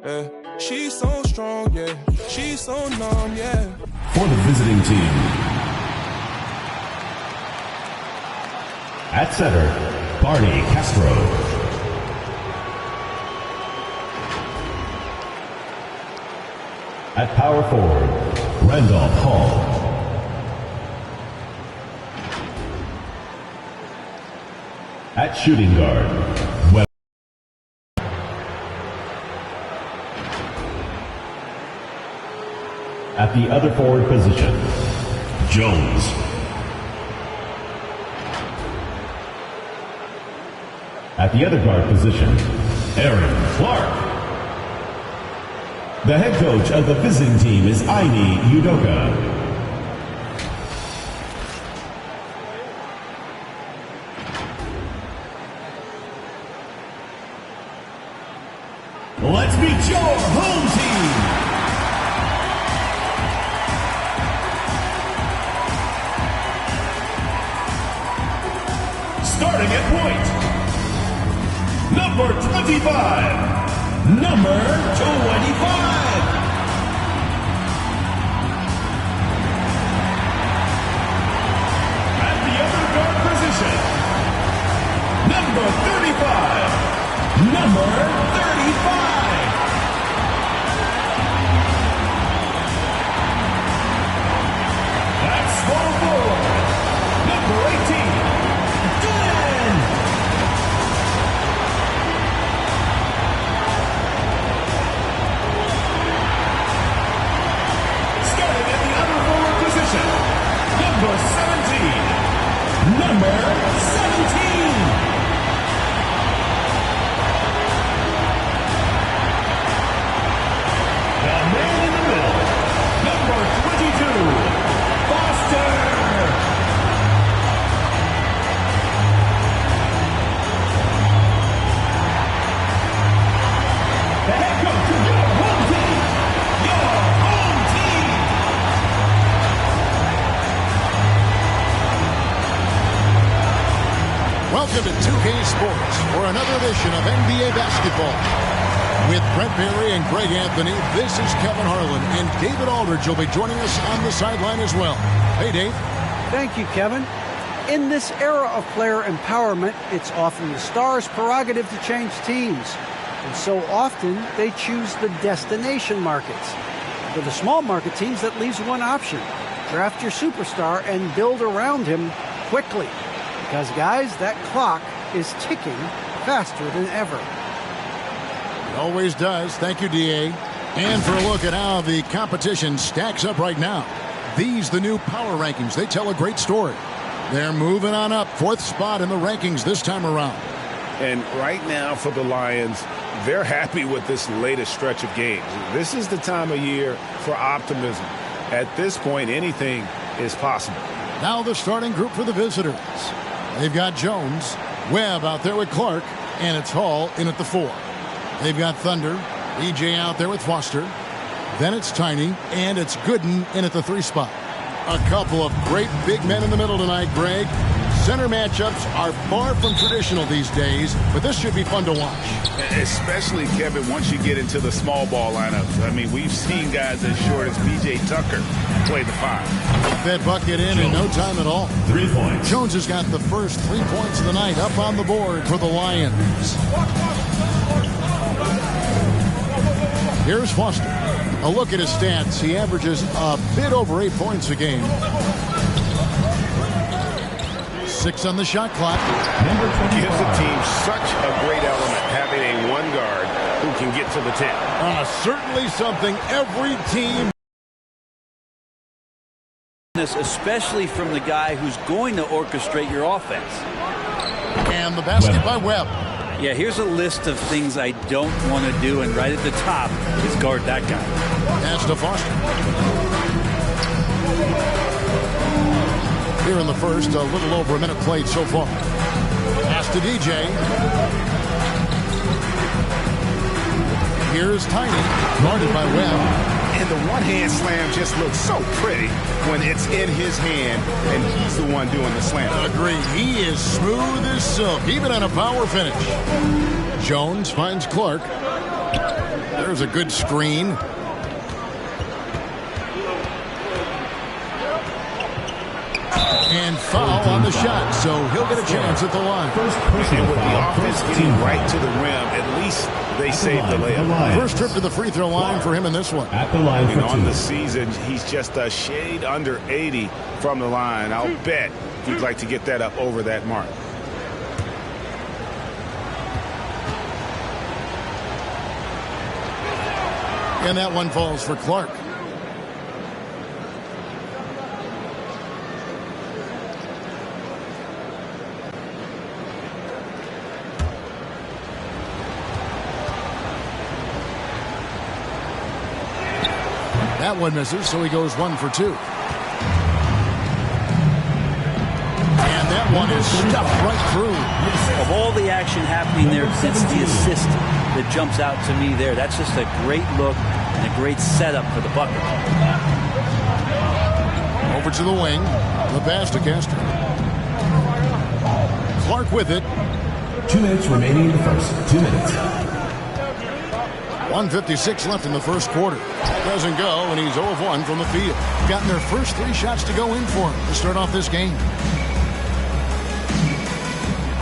Yeah. She's so strong, yeah. She's so numb, yeah. For the visiting team. At center, Barney Castro. At power forward, Randolph Hall. At shooting guard, Webb. At the other forward position, Jones. At the other guard position, Aaron Clark. The head coach of the visiting team is Aini Udoka. Let's meet your home team. Starting at point, number 25. Number 25. At the other guard position, number 35. Number 35. Small forward, number 18, Glenn. Starting at the other forward position, number 17. Number 17. The man in the middle, number 22. Welcome to 2K Sports for another edition of NBA basketball. With Brent Barry and Greg Anthony, this is Kevin Harlan, and David Aldridge will be joining us on the sideline as well. Hey, Dave. Thank you, Kevin. In this era of player empowerment, it's often the stars' prerogative to change teams. And so often, they choose the destination markets. For the small market teams, that leaves one option. Draft your superstar and build around him quickly. Because, guys, that clock is ticking faster than ever. It always does. Thank you, D.A. And for a look at how the competition stacks up right now. These, the new power rankings, they tell a great story. They're moving on up, 4th spot in the rankings this time around. And right now for the Lions, they're happy with this latest stretch of games. This is the time of year for optimism. At this point, anything is possible. Now the starting group for the visitors. They've got Jones, Webb out there with Clark, and it's Hall in at the 4. They've got Thunder, EJ out there with Foster. Then it's Tiny, and it's Gooden in at the 3 spot. A couple of great big men in the middle tonight, Greg. Center matchups are far from traditional these days, but this should be fun to watch. Especially, Kevin, once you get into the small ball lineups. I mean, we've seen guys as short as P.J. Tucker play the 5. That bucket in no time at all. 3 points. Jones has got the first 3 points of the night up on the board for the Lions. Here's Foster. A look at his stats. He averages a bit over 8 points a game. 6 on the shot clock. Number 25. Gives the team such a great element, having a 1 guard who can get to the 10. Certainly something every team. Especially from the guy who's going to orchestrate your offense. And the basket by Webb. Yeah, here's a list of things I don't want to do, and right at the top is guard that guy. Pass to Foster. Here in the first, a little over a minute played so far. Pass to DJ. Here's Tiny, guarded by Webb. And the one-hand slam just looks so pretty when it's in his hand, and he's the one doing the slam. Agreed. He is smooth as silk, even on a power finish. Jones finds Clark. There's a good screen. And foul on the shot, so he'll get a chance at the line. And with the offense getting right to the rim, at least they saved the layup. First trip to the free throw line for him in this one. At the line And for on two. the season, he's just a shade under 80 from the line. I'll bet he'd like to get that up over that mark. And that one falls for Clark. That one misses, so he goes 1 for 2. And that one is stuffed right through. Of all the action happening there, it's the assist that jumps out to me there. That's just a great look and a great setup for the bucket. Over to the wing. The pass to Castro. Clark with it. 2 minutes remaining in the first. 2 minutes. 1:56 left in the first quarter. Doesn't go, and he's 0 of 1 from the field. Gotten their first 3 shots to go in for him to start off this game.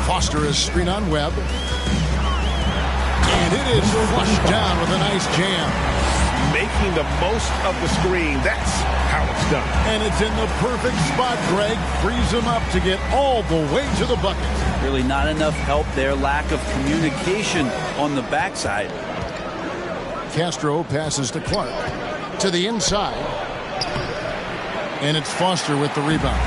Foster is screen on Webb. And it is flushed down with a nice jam. Making the most of the screen. That's how it's done. And it's in the perfect spot, Greg. Frees him up to get all the way to the bucket. Really not enough help there. Lack of communication on the backside. Castro passes to Clark. To the inside. And it's Foster with the rebound.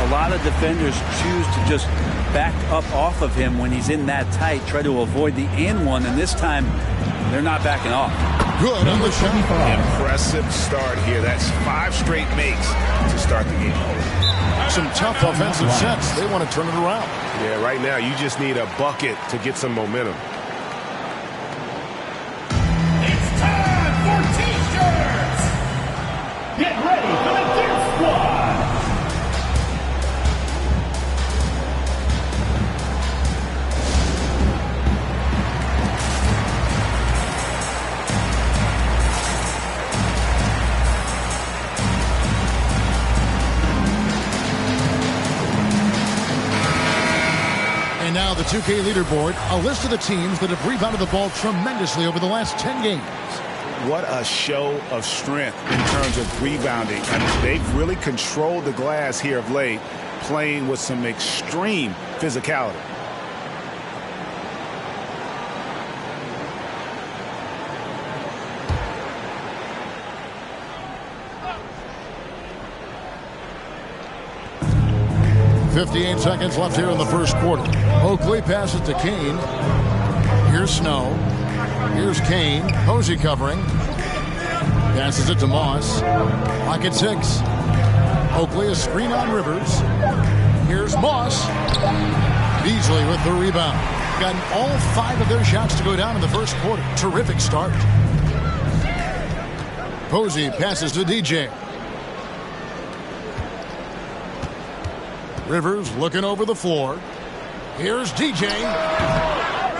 A lot of defenders choose to just back up off of him when he's in that tight, try to avoid the and one, and this time they're not backing off. Good on the shot. Impressive start here. That's 5 straight makes to start the game. Some tough offensive sets. They want to turn it around. Yeah, right now you just need a bucket to get some momentum. It's time for T-shirts. Get ready for the Gear Squad. And now the 2K leaderboard, a list of the teams that have rebounded the ball tremendously over the last 10 games. What a show of strength in terms of rebounding. I mean, they've really controlled the glass here of late, playing with some extreme physicality. .58 seconds left here in the first quarter. Oakley passes to Kane. Here's Snow. Here's Kane. Posey covering. Passes it to Moss. Clock at 6. Oakley a screen on Rivers. Here's Moss. Beasley with the rebound. Gotten all 5 of their shots to go down in the first quarter. Terrific start. Posey passes to DJ. Rivers looking over the floor. Here's DJ.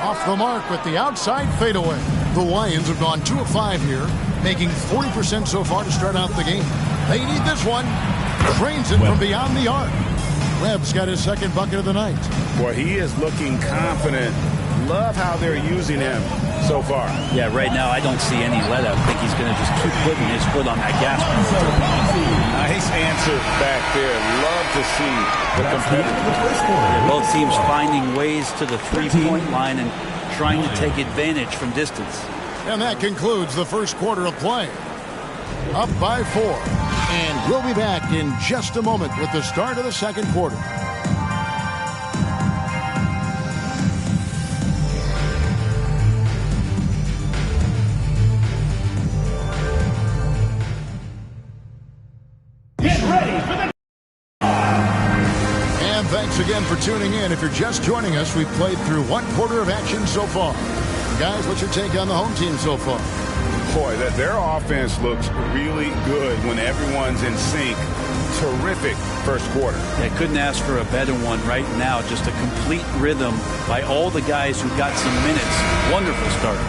Off the mark with the outside fadeaway. The Lions have gone 2 of 5 here, making 40% so far to start out the game. They need this one. Drains it from beyond the arc. Webb's got his second bucket of the night. Boy, he is looking confident. Love how they're using him so far. Yeah, right now I don't see any let up. I think he's going to just keep putting his foot on that gas pedal. Nice answer back there. Love to see the competitive. Both teams finding ways to the three-point line and trying to take advantage from distance. And that concludes the first quarter of play. Up by 4. And we'll be back in just a moment with the start of the second quarter. Thanks again for tuning in. If you're just joining us, we've played through 1 quarter of action so far. Guys, what's your take on the home team so far? Boy, their offense looks really good when everyone's in sync. Terrific first quarter. Yeah, couldn't ask for a better one right now. Just a complete rhythm by all the guys who got some minutes. Wonderful start.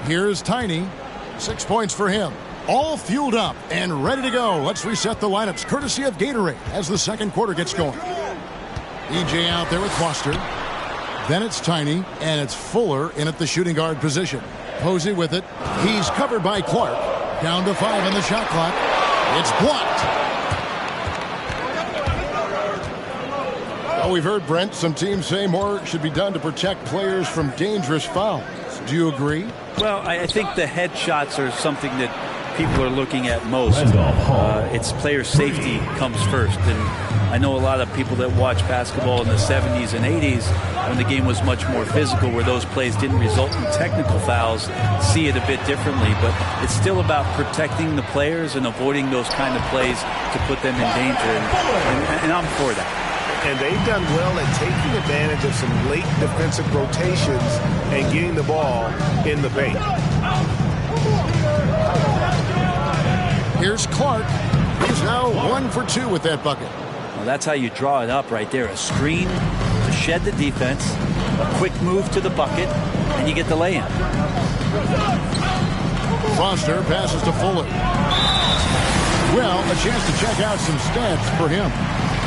Here's Tiny. 6 points for him. All fueled up and ready to go. Let's reset the lineups courtesy of Gatorade as the second quarter gets going. EJ out there with Foster. Then it's Tiny, and it's Fuller in at the shooting guard position. Posey with it. He's covered by Clark. Down to 5 on the shot clock. It's blocked. Well, we've heard, Brent, some teams say more should be done to protect players from dangerous fouls. Do you agree? Well, I think the head shots are something that people are looking at most. It's player safety comes first. And I know a lot of people that watch basketball in the 70s and 80s when the game was much more physical, where those plays didn't result in technical fouls, see it a bit differently. But it's still about protecting the players and avoiding those kind of plays to put them in danger. And I'm for that. And they've done well at taking advantage of some late defensive rotations and getting the ball in the paint. Here's Clark. He's now 1 for 2 with that bucket. Well, that's how you draw it up right there. A screen to shed the defense, a quick move to the bucket, and you get the lay-in. Foster passes to Fuller. Well, a chance to check out some stats for him.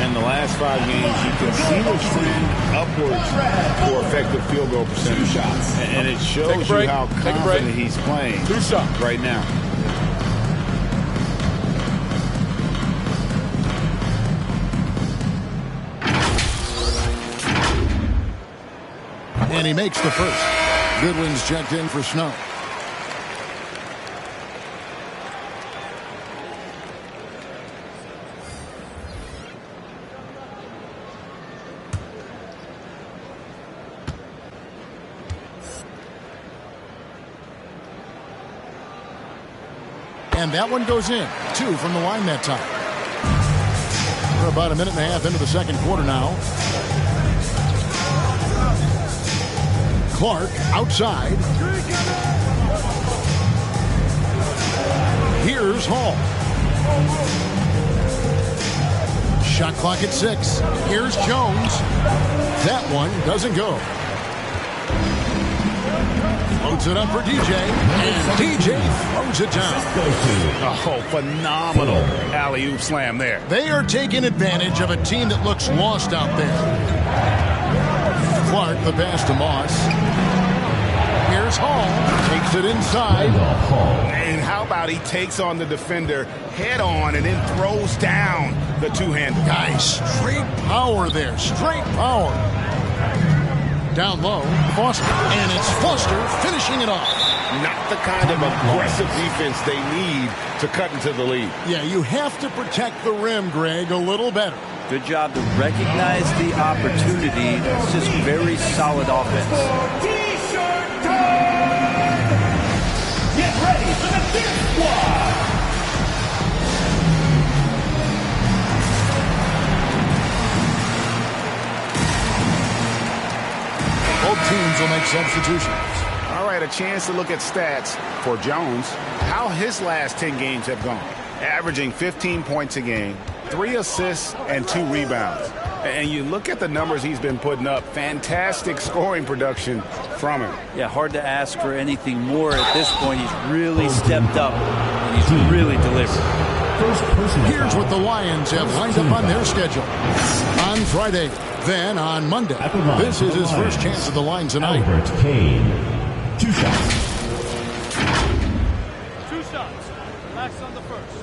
In the last 5 games, you can see the trend upwards for effective field goal percentage shots. And it shows you how confident he's playing right now. And he makes the first. Goodwin's checked in for Snow. And that one goes in. 2 from the line that time. We're about a minute and a half into the second quarter now. Clark outside. Here's Hall. Shot clock at 6. Here's Jones. That one doesn't go. Floats it up for DJ. And DJ throws it down. Oh, phenomenal alley-oop slam there. They are taking advantage of a team that looks lost out there. Clark, the pass to Moss. Here's Hall. Takes it inside. And how about he takes on the defender head on and then throws down the two-hander. Guys, straight power there. Straight power. Down low, Foster. And it's Foster finishing it off. Not the kind of aggressive defense they need to cut into the lead. Yeah, you have to protect the rim, Greg, a little better. Good job to recognize the opportunity. It's just very solid offense. T-shirt time! Get ready for the Dirt Squad! Both teams will make substitutions. All right, a chance to look at stats for Jones. How his last 10 games have gone. Averaging 15 points a game, 3 assists, and 2 rebounds. And you look at the numbers he's been putting up. Fantastic scoring production from him. Yeah, hard to ask for anything more at this point. He's really stepped up, and he's really delivered. Here's what the Lions have lined up on their schedule. On Friday, then on Monday. This is his first chance at the line tonight. Albert Kane. 2 shots. 2 shots. Relax on the first.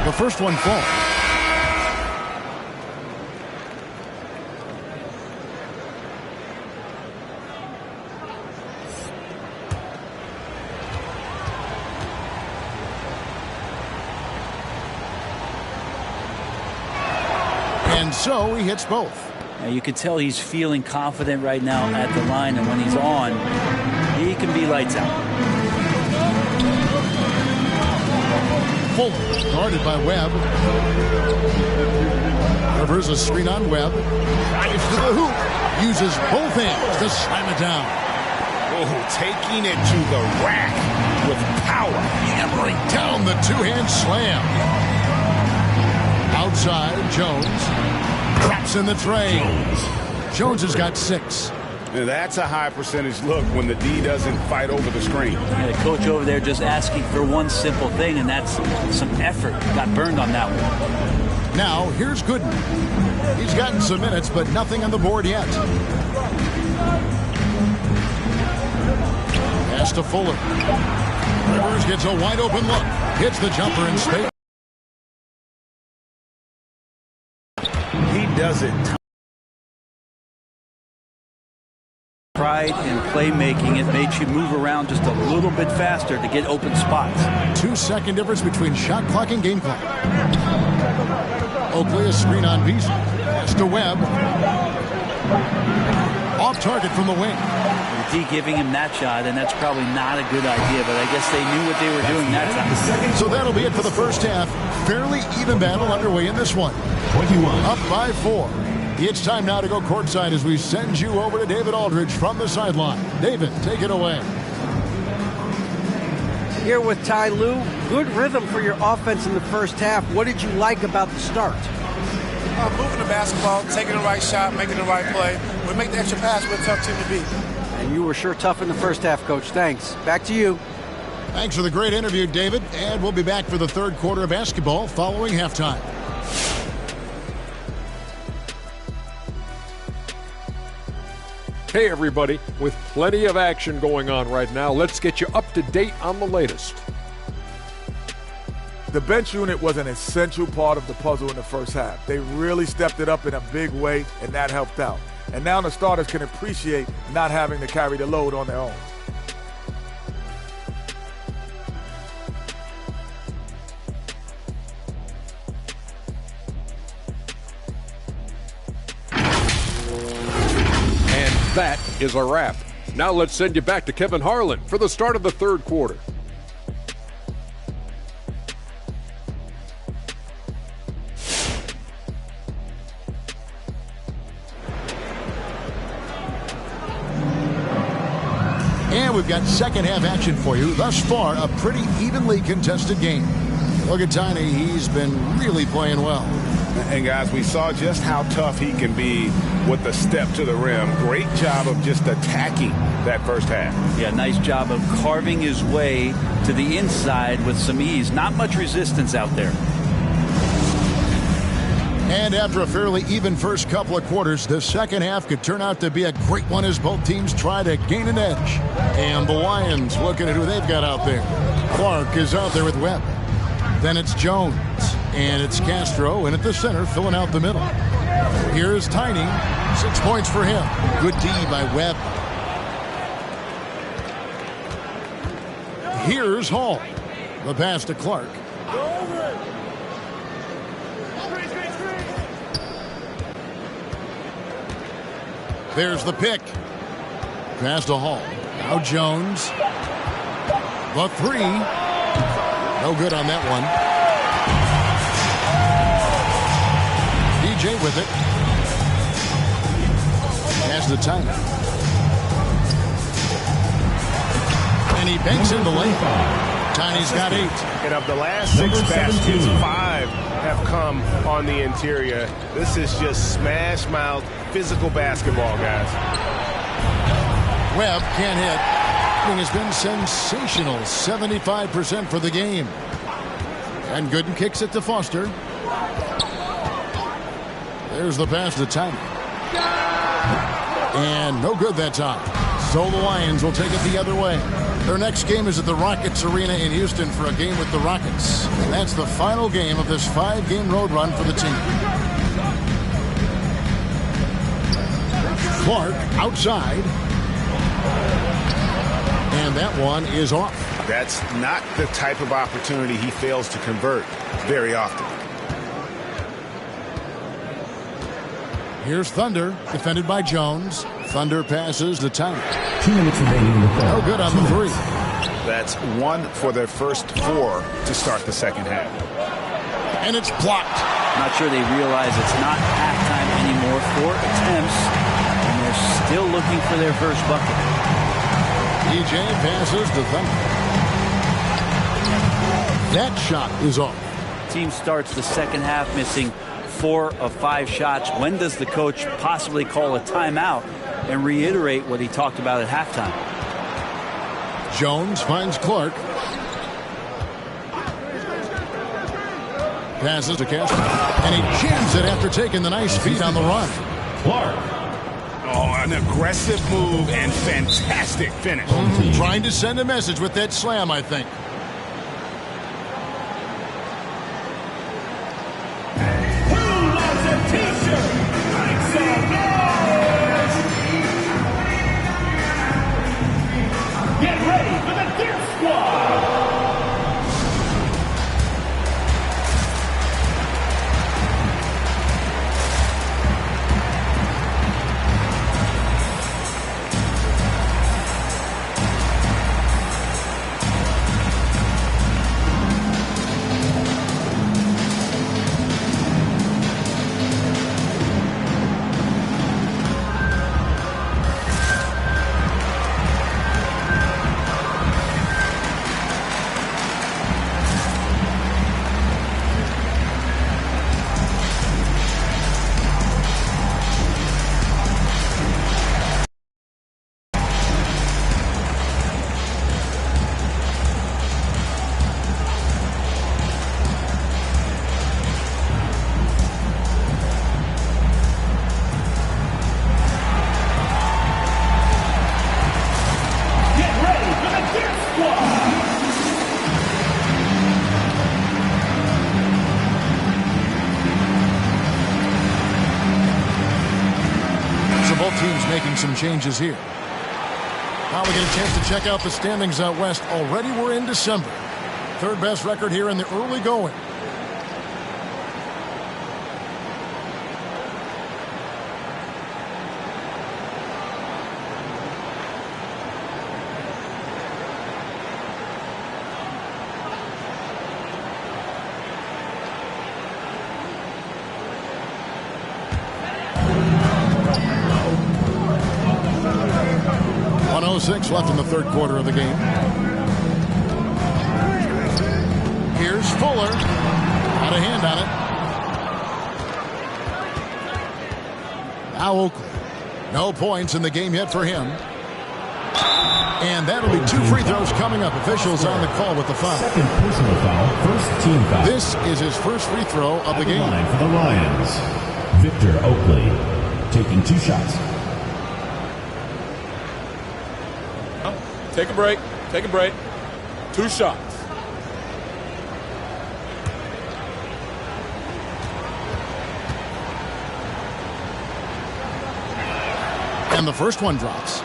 The first one falls. And so he hits both. Now you can tell he's feeling confident right now at the line, and when he's on, he can be lights out. Fuller, guarded by Webb. Rivers a screen on Webb. Drives to the hoop. Uses both hands to slam it down. Oh, taking it to the rack with power. Hammering down the two-hand slam. outside. Jones drops in the tray. Jones has got 6. And that's a high percentage look when the D doesn't fight over the screen. Yeah, the coach over there just asking for one simple thing, and that's some effort. Got burned on that one. Now, here's Gooden. He's gotten some minutes, but nothing on the board yet. Pass to Fuller. Rivers gets a wide open look. Hits the jumper in space. He does it. Pride in playmaking, it made you move around just a little bit faster to get open spots. 2-second difference between shot clock and game clock. Oakley, a screen on Beasley. Pass to Webb. Off target from the wing. The D giving him that shot, and that's probably not a good idea, but I guess they knew what they were doing that time. So that'll be it for the first half. Fairly even battle underway in this one. 21. Up by 4. It's time now to go courtside as we send you over to David Aldridge from the sideline. David, take it away. Here with Ty Lue. Good rhythm for your offense in the first half. What did you like about the start? Moving the basketball, taking the right shot, making the right play. We make the extra pass, we're a tough team to beat. And you were sure tough in the first half, Coach. Thanks. Back to you. Thanks for the great interview, David. And we'll be back for the third quarter of basketball following halftime. Hey everybody, with plenty of action going on right now, let's get you up to date on the latest. The bench unit was an essential part of the puzzle in the first half. They really stepped it up in a big way, and that helped out. And now the starters can appreciate not having to carry the load on their own. That is a wrap. Now let's send you back to Kevin Harlan for the start of the third quarter. And we've got second half action for you. Thus far, a pretty evenly contested game. Look at Tiny. He's been really playing well. And guys, we saw just how tough he can be with the step to the rim. Great job of just attacking that first half. Yeah, nice job of carving his way to the inside with some ease. Not much resistance out there. And after a fairly even first couple of quarters, the second half could turn out to be a great one as both teams try to gain an edge. And the Lions looking at who they've got out there. Clark is out there with Webb. Then it's Jones. And it's Castro in at the center, filling out the middle. Here's Tiny. 6 points for him. Good D by Webb. Here's Hall. The pass to Clark. There's the pick. Pass to Hall. Now Jones. The 3. No good on that one. DJ with it. Pass to Tiny. And he banks in the lane. Tiny's got 8. And of the last 6 baskets, 5 have come on the interior. This is just smash mouth physical basketball, guys. Webb can't hit. And has been sensational. 75% for the game. And Gooden kicks it to Foster. There's the pass to Tiny. And no good that time. So the Lions will take it the other way. Their next game is at the Rockets Arena in Houston for a game with the Rockets. And that's the final game of this 5-game road run for the team. Clark outside. And that one is off. That's not the type of opportunity he fails to convert very often. Here's Thunder, defended by Jones. Thunder passes to Tiny. 2 minutes remaining in the third. No good on the 3. That's 1 for their first 4 to start the second half. And it's blocked. Not sure they realize it's not halftime anymore. 4 attempts, and they're still looking for their first bucket. DJ passes to Thunder. That shot is off. team starts the second half missing 4 of 5 shots, when does the coach possibly call a timeout and reiterate what he talked about at halftime? Jones finds Clark. Passes to Castro. And he jams it after taking the nice feed on the run. Clark. Oh, an aggressive move and fantastic finish. Trying to send a message with that slam, I think. Who wants a t-shirt? Make some noise! Get ready for the Dirt Squad! Some changes here. Now we get a chance to check out the standings out west. Already we're in December. Third best record here in the early going. Left in the third quarter of the game. Here's Fuller. Got a hand on it. Now Oakley. No points in the game yet for him. And that'll be 2 free throws coming up. Officials on the call with the foul. Second personal foul, first team foul. This is his first free throw of the game. Line for the Lions, Victor Oakley, taking 2 shots. Take a break. Take a break. 2 shots. And the first one drops.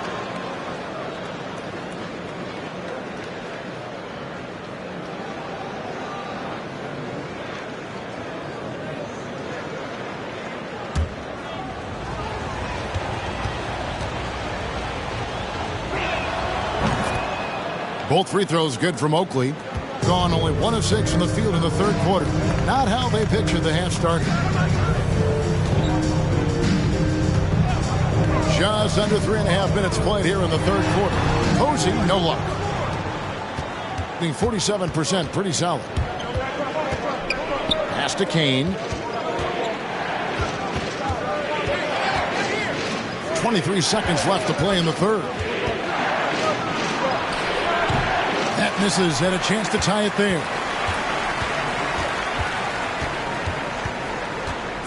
Both free throws good from Oakley. Gone only 1 of 6 from the field in the third quarter. Not how they pictured the half started. Just under 3.5 minutes played here in the third quarter. Posey, no luck. Being 47%, pretty solid. Pass to Kane. 23 seconds left to play in the third. That misses, had a chance to tie it there.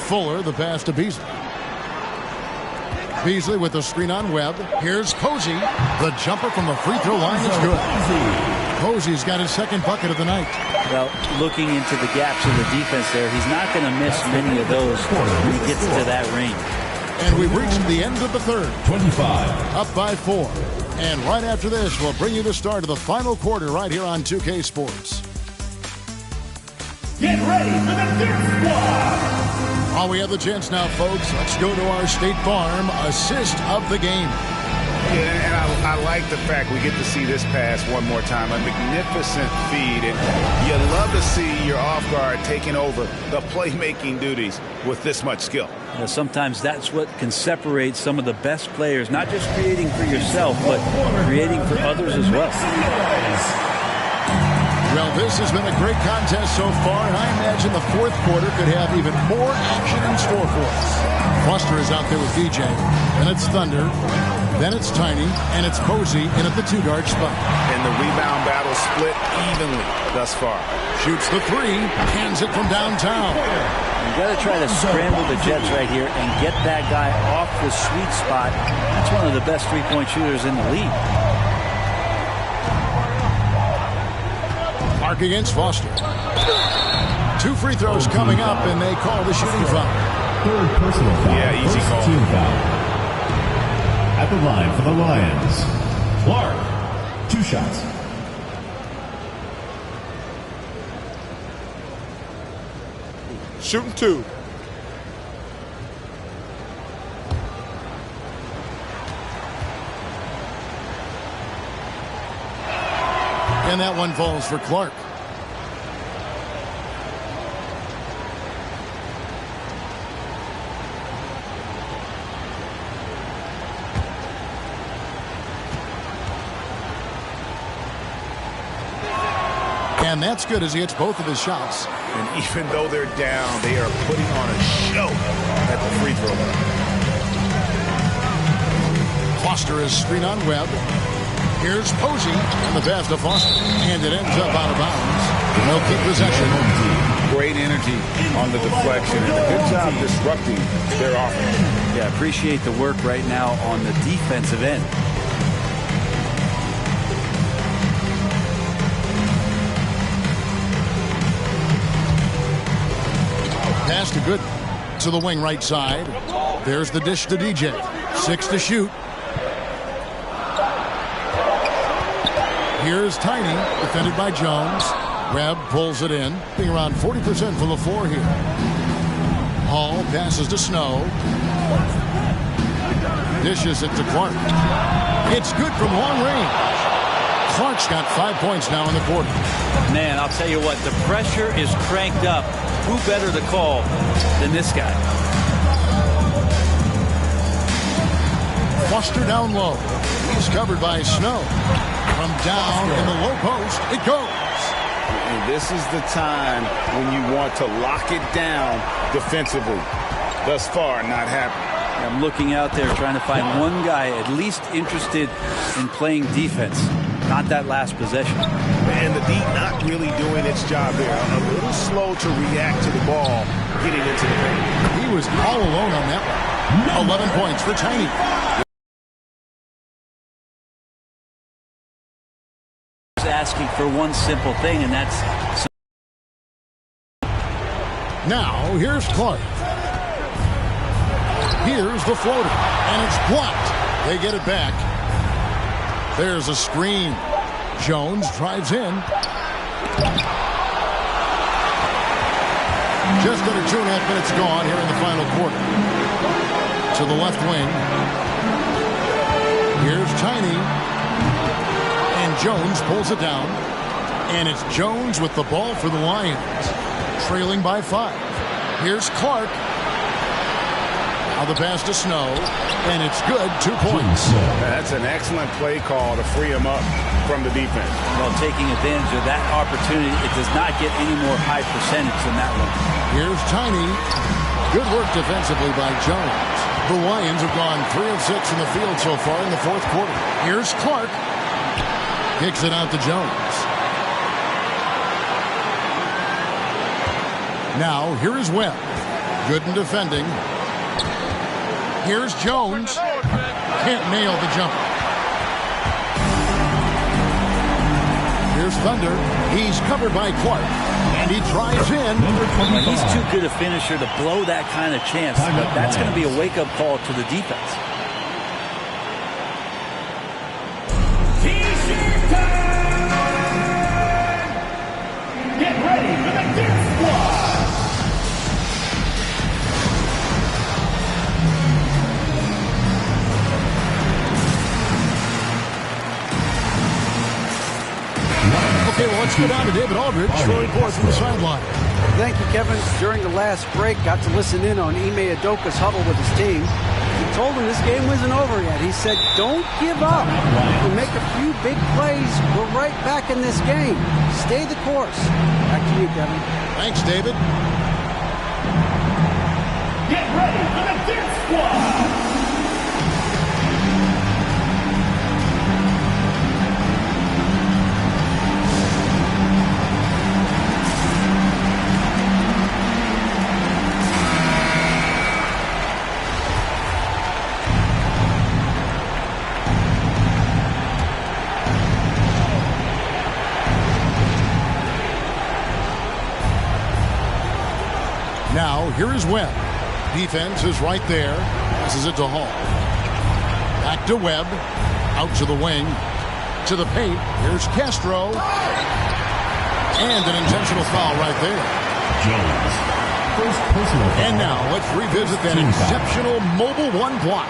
Fuller, the pass to Beasley. Beasley with the screen on Webb. Here's Posey. The jumper from the free throw line is good. Posey's got his second bucket of the night. Well, looking into the gaps in the defense there, he's not going to miss many of those when he gets to that range. And we've reached the end of the third. 25. Up by 4. And right after this, we'll bring you the start of the final quarter right here on 2K Sports. Get ready for the Dirt Squad! While we have the chance now, folks, let's go to our State Farm assist of the game. Yeah, and I like the fact we get to see this pass one more time. A magnificent feed. And you love to see your off guard taking over the playmaking duties with this much skill. You know, sometimes that's what can separate some of the best players, not just creating for yourself, but creating for others as well. Well, this has been a great contest so far, and I imagine the fourth quarter could have even more action in store for us. Foster is out there with DJ, then it's Thunder, then it's Tiny, and it's Posey in at the 2-guard spot. And the rebound battle split evenly thus far. Shoots the 3, hands it from downtown. You got to try to scramble the Jets right here and get that guy off the sweet spot. That's one of the best three-point shooters in the league. Clark against Foster. 2 free throws coming up, and they call the shooting foul. Third personal foul. Yeah, easy call. Team foul. At the line for the Lions, Clark. 2 shots. Shooting 2. And that one falls for Clark. And that's good as he hits both of his shots. And even though they're down, they are putting on a show at the free throw line. Foster is screen on Webb. Here's Posey, and the pass to Foster. And it ends up out of bounds. They'll keep possession. Great energy on the deflection, and a good job disrupting their offense. Yeah, appreciate the work right now on the defensive end. Pass to Good to the wing right side. There's the dish to DJ. 6 to shoot. Here's Tiny, defended by Jones. Webb pulls it in, being around 40% from the floor here. Hall passes to Snow. Dishes it to Clark. It's good from long range. Clark's got 5 points now in the quarter. Man, I'll tell you what, the pressure is cranked up. Who better to call than this guy? Foster down low. He's covered by Snow. From down in the low post, it goes. And this is the time when you want to lock it down defensively. Thus far, not happening. I'm looking out there trying to find one guy at least interested in playing defense. Not that last possession. And the D not really doing its job there. A little slow to react to the ball getting into the paint. He was all alone on that one. 11 points for Tiny. Asking for one simple thing, and that's... Now, here's Clark. Here's the floater, and it's blocked. They get it back. There's a screen. Jones drives in. Just under 2.5 minutes gone here in the final quarter. To the left wing. Here's Tiny. And Jones pulls it down. And it's Jones with the ball for the Lions. Trailing by 5. Here's Clark. Now the pass to Snow. And it's good. 2 points. That's an excellent play call to free him up from the defense. Well, taking advantage of that opportunity, it does not get any more high percentage than that one. Here's Tiny. Good work defensively by Jones. The Lions have gone 3 of 6 in the field so far in the fourth quarter. Here's Clark. Kicks it out to Jones. Now, here is Webb. Good in defending. Here's Jones. Can't nail the jumper. Here's Thunder. He's covered by Clark. And he drives in. He's too good a finisher to blow that kind of chance. But that's going to be a wake-up call to the defense. T-shirt time! Get ready for the Dirt Squad! Okay, well, let's go down to David Aldridge for a report from the sideline. Thank you, Kevin. During the last break, got to listen in on Ime Udoka's huddle with his team. He told him this game wasn't over yet. He said, don't give up. You make a few big plays, we're right back in this game. Stay the course. Back to you, Kevin. Thanks, David. Get ready for the Death Squad. Now, here is Webb. Defense is right there. Passes it to Hall. Back to Webb. Out to the wing. To the paint. Here's Castro. And an intentional foul right there. Jones. First personal foul. And now, let's revisit that exceptional Mobile One block.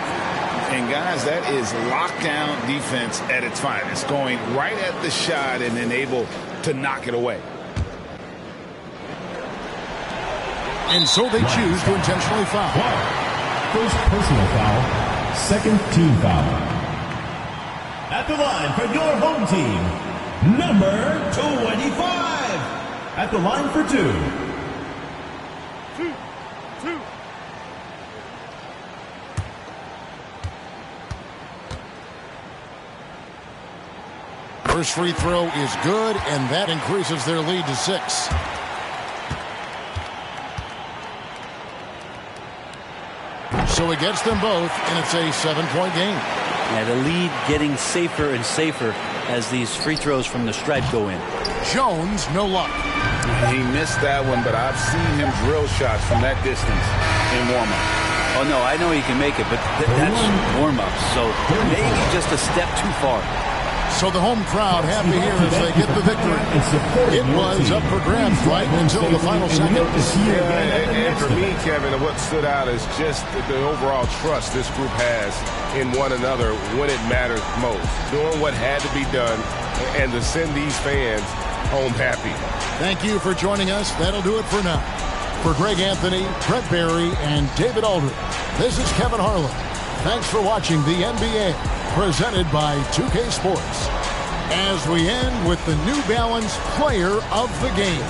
And guys, that is lockdown defense at its finest. Going right at the shot and then able to knock it away. And so they choose to intentionally foul. First personal foul, second team foul. At the line for your home team, number 25. At the line for two. First free throw is good, and that increases their lead to 6. So it gets them both, and it's a 7-point game. Yeah, the lead getting safer and safer as these free throws from the stripe go in. Jones, no luck. He missed that one, but I've seen him drill shots from that distance in warm-up. Oh, no, I know he can make it, but that's warm-up, so maybe just a step too far. So the home crowd happy here as they get the victory. It was up for grabs right until the final seconds. And for me, Kevin, what stood out is just the overall trust this group has in one another when it matters most. Doing what had to be done and to send these fans home happy. Thank you for joining us. That'll do it for now. For Greg Anthony, Brett Barry, and David Aldridge, this is Kevin Harlan. Thanks for watching the NBA, presented by 2K Sports. As we end with the New Balance Player of the Game.